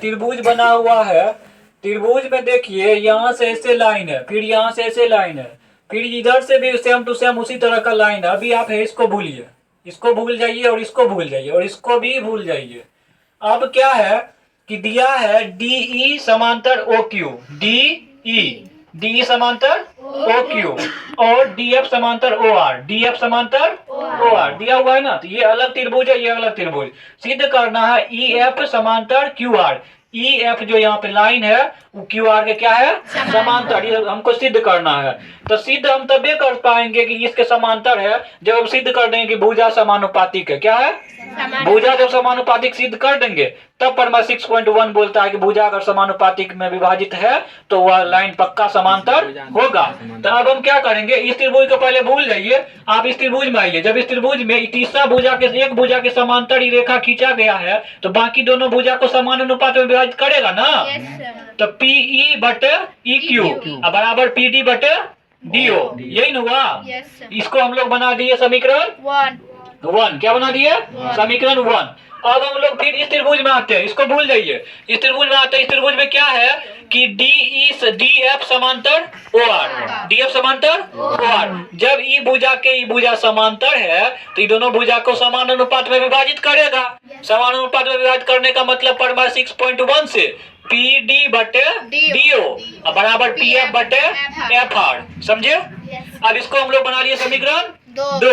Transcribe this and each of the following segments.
त्रिभुज बना हुआ है। त्रिभुज में देखिए यहाँ से ऐसे लाइन है, फिर यहाँ से ऐसे लाइन है, फिर इधर से भी सेम टू सेम उसी तरह का लाइन है। अभी आप है इसको भूलिए, इसको भूल जाइए और इसको भूल जाइए और इसको भी भूल जाइए। अब क्या है कि दिया है डी ई समांतर ओ क्यू, डी ई समांतर ओ क्यू और डी एफ समांतर ओ आर, डी एफ समांतर ओ आर दिया हुआ है ना। तो ये अलग त्रिभुज है, ये अलग त्रिभुज। सिद्ध करना है ई एफ समांतर क्यू आर। ई एफ जो यहाँ पे लाइन है वो क्यू आर के क्या है, समांतर। ये हमको सिद्ध करना है। तो सिद्ध हम तभी कर पाएंगे कि इसके समांतर है जब हम सिद्ध कर देंगे कि भुजा समानुपातिक है। क्या है, भुजा जब समानुपातिक सिद्ध कर देंगे तब परमा 6.1 बोलता है कि भुजा अगर समानुपातिक में विभाजित है तो वह लाइन पक्का समांतर होगा। तो अब हम क्या करेंगे, इस त्रिभुज को पहले भूल जाइए, आप इस त्रिभुज में आइए। जब इस त्रिभुज में तीसरा भुजा के एक भुजा के समांतर ही रेखा खींचा गया है तो बाकी दोनों भुजा को समान अनुपात में विभाजित करेगा ना। तो पी ई बटे ई क्यू बराबर पी डी बटे डी ओ, यही ना हुआ। इसको हम लोग बना दिए समीकरण 1। क्या बना दिए, समीकरण 1। अब हम लोग फिर इस त्रिभुज में आते हैं, इसको भूल जाइए। इस त्रिभुज में आते हैं, इस त्रिभुज में क्या है कि डी एफ समांतर ओ आर, डी एफ समांतर ओ आर। जब ई भुजा के ई भुजा समांतर है तो ये दोनों भुजा को समान अनुपात में विभाजित करेगा। समान अनुपात में विभाजित करने का मतलब परमा 6.1 से पी डी बटे डी ओ बराबर पी एफ बटे एफ आर। समझे। अब इसको हम लोग बना लिए समीकरण 2।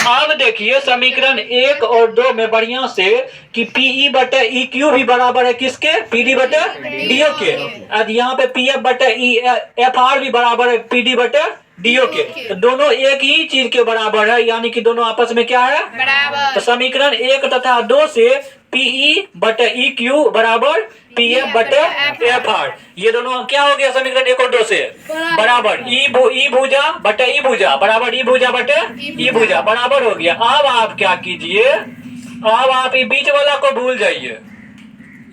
अब देखिए समीकरण 1 और 2 में बढ़िया से कि पीई बटे ई क्यू भी बराबर है किसके, पीडी बटे डीओ के। अब यहाँ पे पी एफ बटे ई एफ आर भी बराबर है पीडी बटे डीओ के। तो दोनों एक ही चीज के बराबर है, यानी कि दोनों आपस में क्या है, बराबर। तो समीकरण 1 तथा 2 से पीई बटे ई क्यू बराबर पी एफ बटे एफ आर, ये दोनों क्या हो गया समीकरण 1 और 2 से बराबर। ई भुजा बटे ई भुजा बराबर ई भुजा बटे ई भुजा बराबर हो गया। अब आप क्या कीजिए, अब आप ये बीच वाला को भूल जाइए,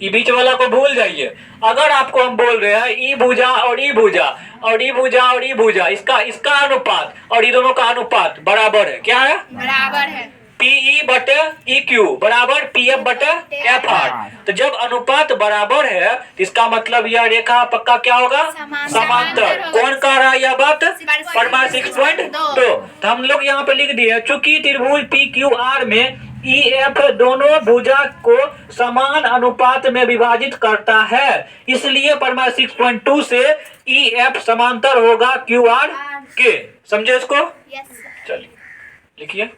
ये बीच वाला को भूल जाइए। अगर आपको हम बोल रहे हैं ई भुजा और ई भुजा और ई भुजा और ई भुजा, इसका अनुपात और ये दोनों का अनुपात बराबर है, क्या है, बराबर है। पीई बटे ई क्यू बराबर पी एफ बटे एफ आर। तो जब अनुपात बराबर है तो इसका मतलब यह रेखा पक्का क्या होगा, समांतर। कौन कह रहा है यह बात, परमा 6.2। तो हम लोग यहाँ पे लिख दिए चूंकि त्रिभुज पी क्यू आर में ई एफ दोनों भुजा को समान अनुपात में विभाजित करता है, इसलिए परमा 6.2 से ई एफ समांतर होगा क्यू आर के। समझे इसको। चलिए लिखिए।